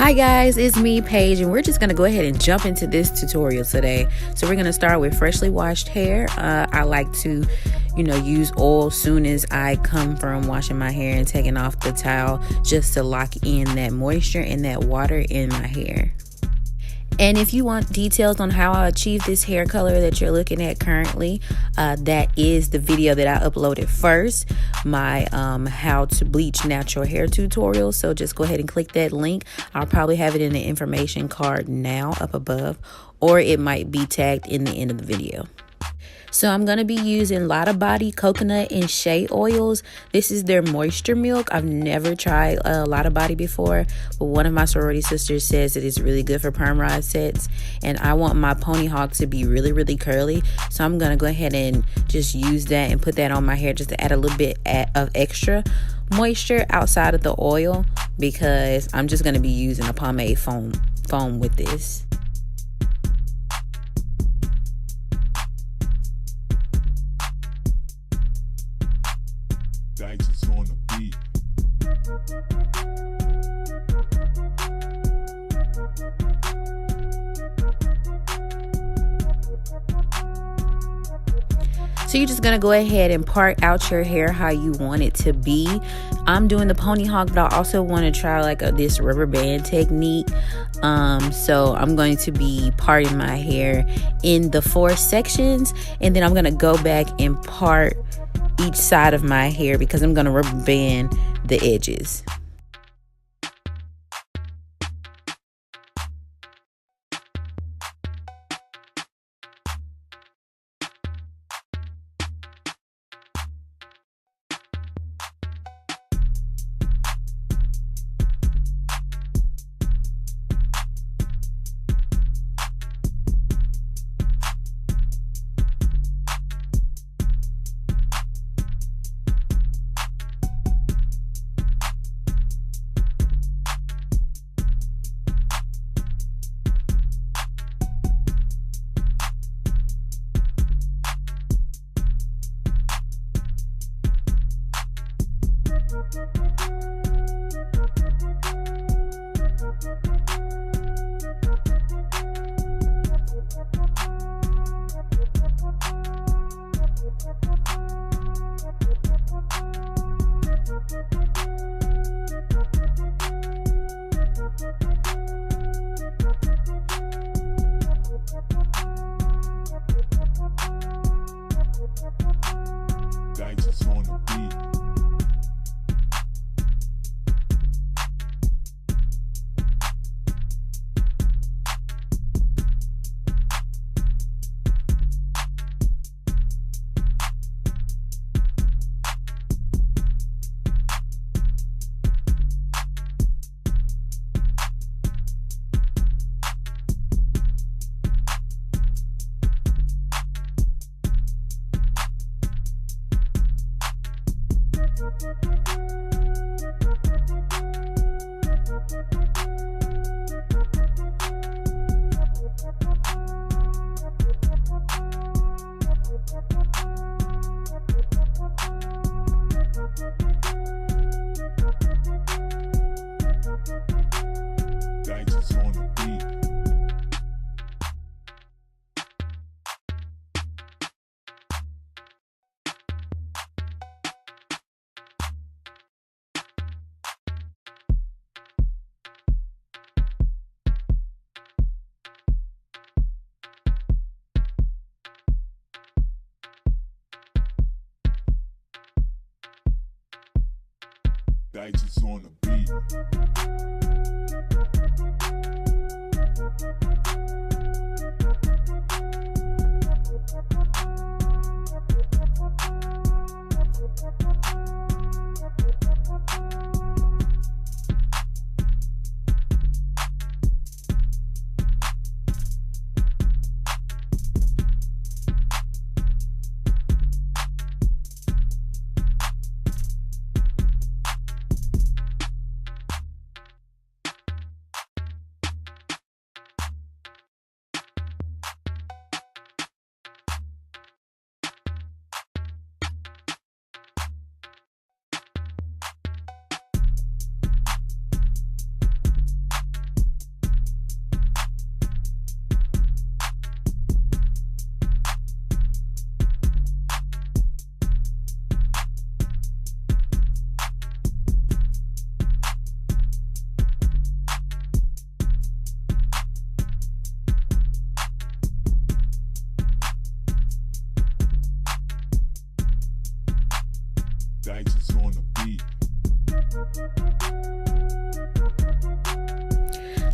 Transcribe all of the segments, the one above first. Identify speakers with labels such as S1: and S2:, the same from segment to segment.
S1: Hi guys, it's me, Paige, and we're just going to go ahead and jump into this tutorial today. So we're going to start with freshly washed hair. I like to, use oil soon as I come from washing my hair and taking off the towel just to lock in that moisture and that water in my hair. And if you want details on how I achieve this hair color that you're looking at currently, that is the video that I uploaded first, my how to bleach natural hair tutorial. So just go ahead and click that link. I'll probably have it in the information card now up above, or it might be tagged in the end of the video. So I'm going to be using Lotta Body coconut and shea oils. This is their moisture milk. I've never tried Lotta Body before, but one of my sorority sisters says it is really good for perm rod sets. And I want my PonyHawk to be really, really curly. So I'm going to go ahead and just use that and put that on my hair just to add a little bit of extra moisture outside of the oil, because I'm just going to be using a pomade foam with this.
S2: On the beat.
S1: So you're just gonna go ahead and part out your hair how you want it to be. I'm doing the PonyHawk, but I also want to try like this rubber band technique. So I'm going to be parting my hair in the 4 sections, and then I'm gonna go back and part each side of my hair because I'm going to rubber band the edges.
S2: Digits on the beat. Digits on the beat. Digits on the beat.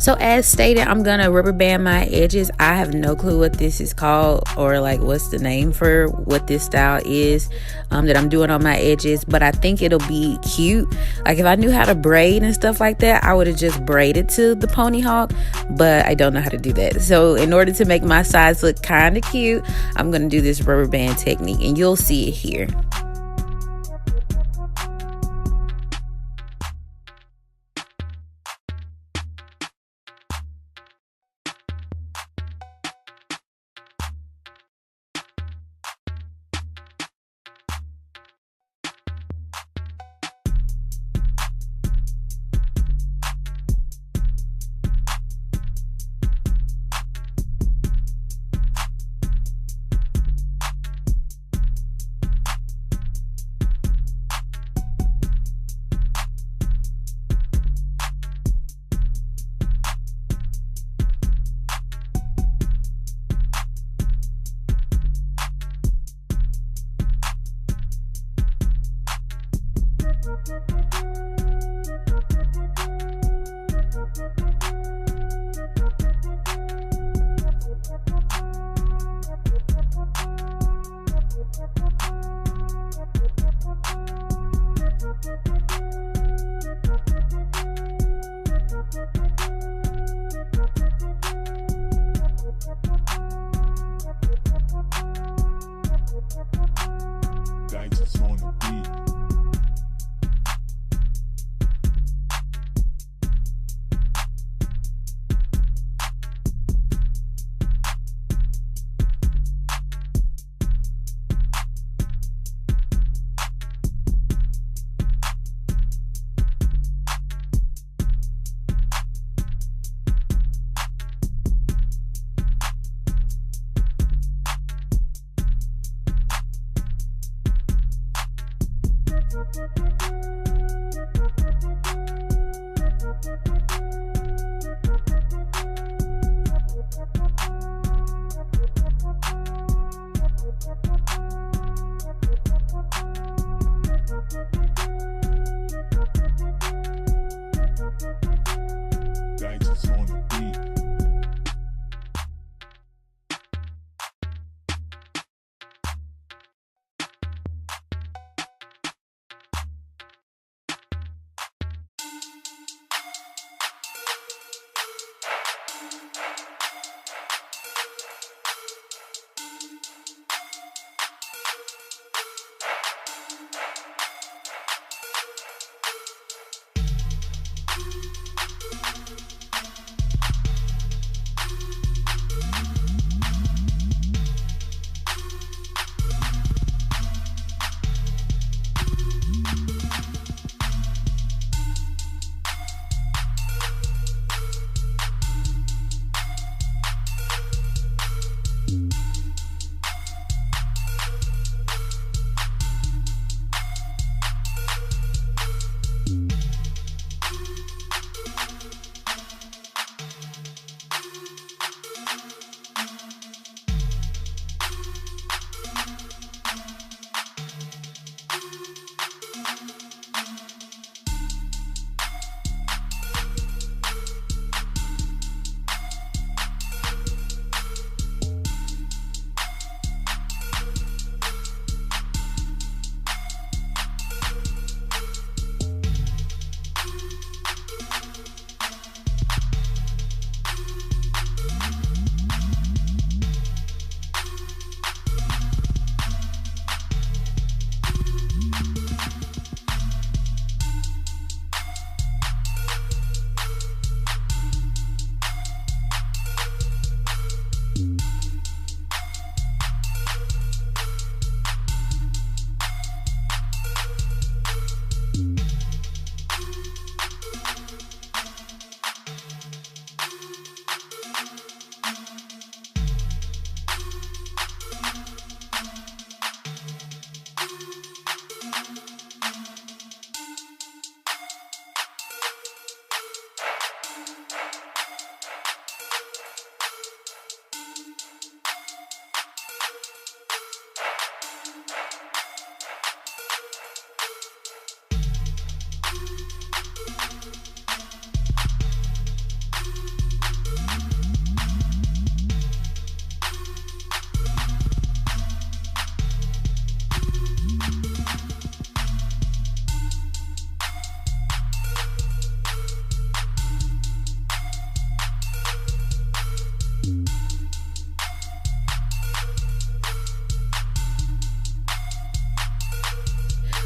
S1: So as stated, I'm gonna rubber band my edges. I have no clue what this is called or like what's the name for what this style is that I'm doing on my edges, but I think it'll be cute. Like if I knew how to braid and stuff like that, I would have just braided to the PonyHawk, but I don't know how to do that. So in order to make my sides look kind of cute, I'm gonna do this rubber band technique, and you'll see it here.
S2: Digits on the beat. Digits on the beat.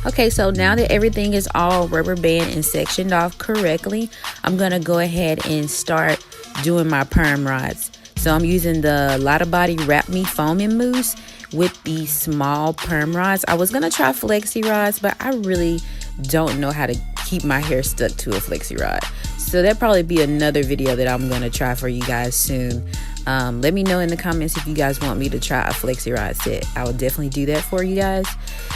S1: Okay, so now that everything is all rubber band and sectioned off correctly, I'm gonna go ahead and start doing my perm rods. So I'm using the Lotta Body Wrap Me Foaming Mousse with the small perm rods. I was gonna try flexi rods, but I really don't know how to keep my hair stuck to a flexi rod. So that'll probably be another video that I'm gonna try for you guys soon. Let me know in the comments if you guys want me to try a flexi rod set. I will definitely do that for you guys.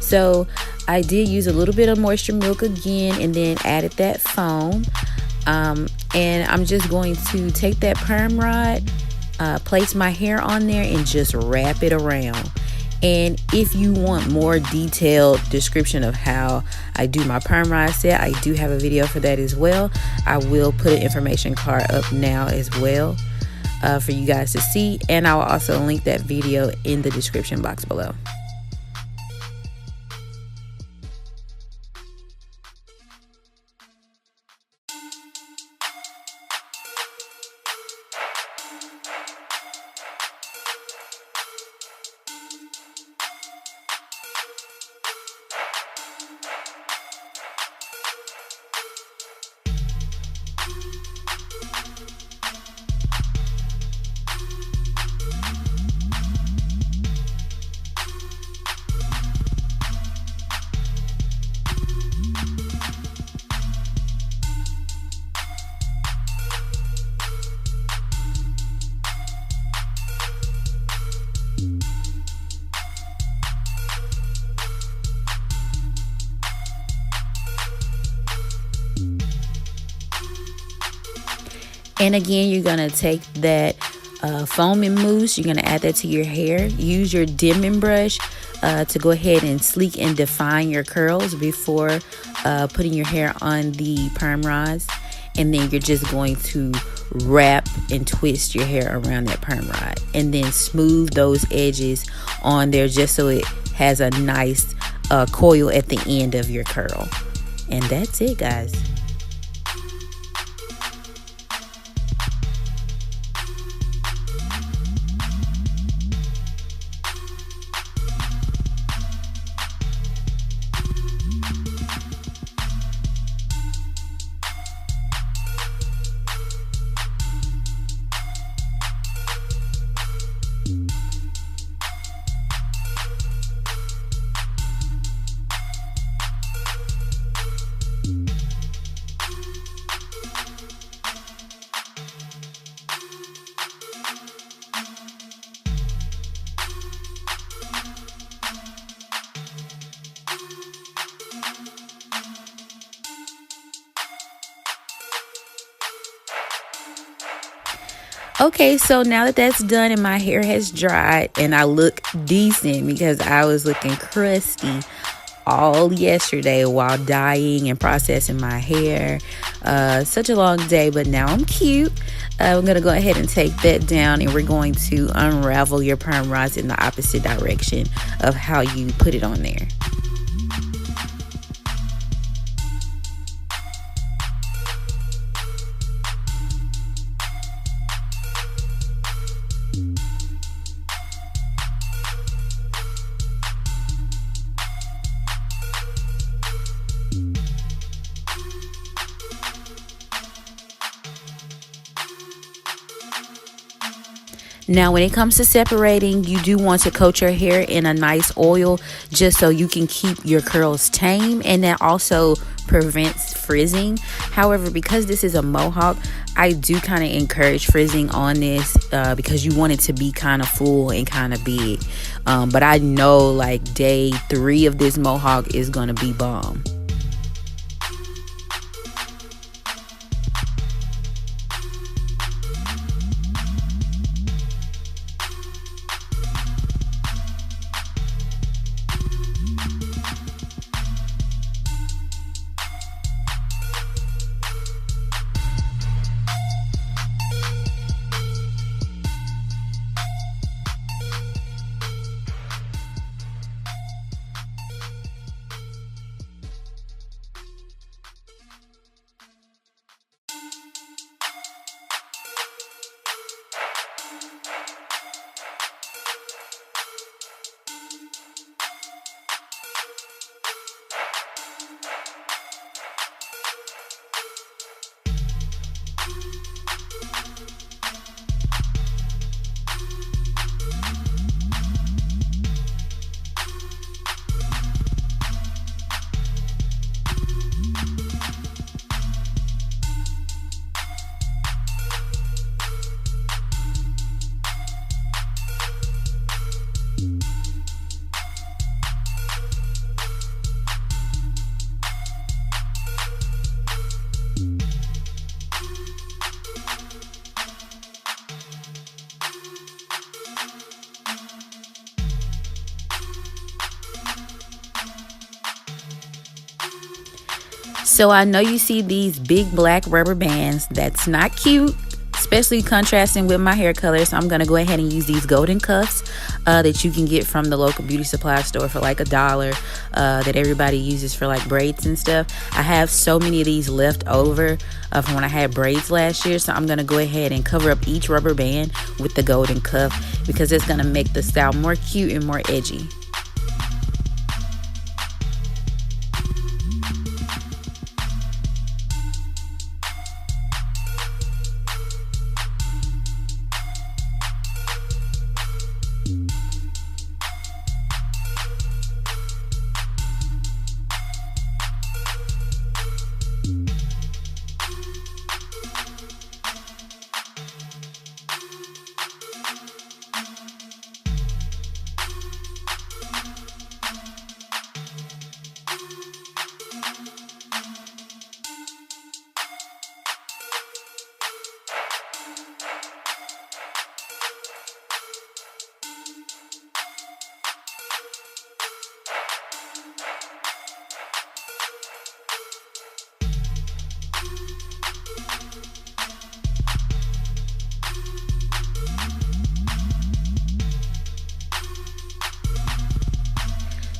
S1: So I did use a little bit of moisture milk again and then added that foam. And I'm just going to take that perm rod, place my hair on there and just wrap it around. And if you want more detailed description of how I do my perm rod set, I do have a video for that as well. I will put an information card up now as well for you guys to see, and I will also link that video in the description box below. And again, you're gonna take that foaming mousse, you're gonna add that to your hair. Use your dimming brush to go ahead and sleek and define your curls before putting your hair on the perm rods. And then you're just going to wrap and twist your hair around that perm rod, and then smooth those edges on there just so it has a nice coil at the end of your curl. And that's it, guys. Okay, so now that that's done and my hair has dried and I look decent because I was looking crusty all yesterday while dyeing and processing my hair. Such a long day, but now I'm cute. I'm going to go ahead and take that down, and we're going to unravel your perm rods in the opposite direction of how you put it on there. Now, when it comes to separating, you do want to coat your hair in a nice oil just so you can keep your curls tame, and that also prevents frizzing. However, because this is a mohawk, I do kind of encourage frizzing on this because you want it to be kind of full and kind of big. But I know like day 3 of this mohawk is going to be bomb. So I know you see these big black rubber bands. That's not cute, especially contrasting with my hair color. So I'm going to go ahead and use these golden cuffs that you can get from the local beauty supply store for like $1, that everybody uses for like braids and stuff. I have so many of these left over from when I had braids last year. So I'm going to go ahead and cover up each rubber band with the golden cuff because it's going to make the style more cute and more edgy.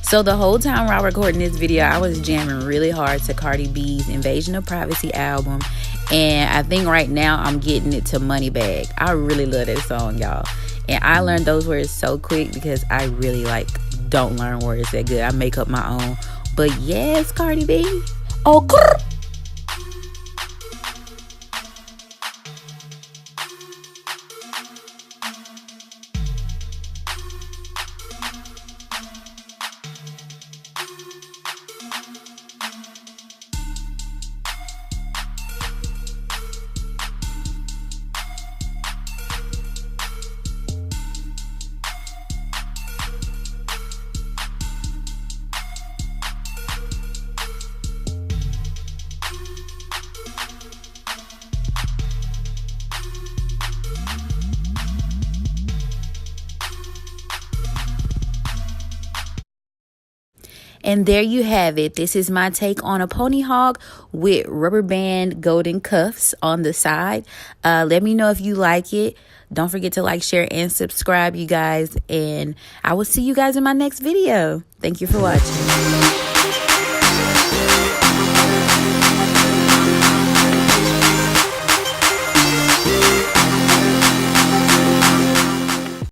S1: So the whole time while recording this video, I was jamming really hard to Cardi B's Invasion of Privacy album. And I think right now I'm getting it to Money Bag. I really love that song, y'all. And I learned those words so quick because I really don't learn words that good. I make up my own. But yes, Cardi B. Oh, grr. And there you have it. This is my take on a PonyHawk with rubber band golden cuffs on the side. Let me know if you like it. Don't forget to like, share, and subscribe, you guys. And I will see you guys in my next video. Thank you for watching.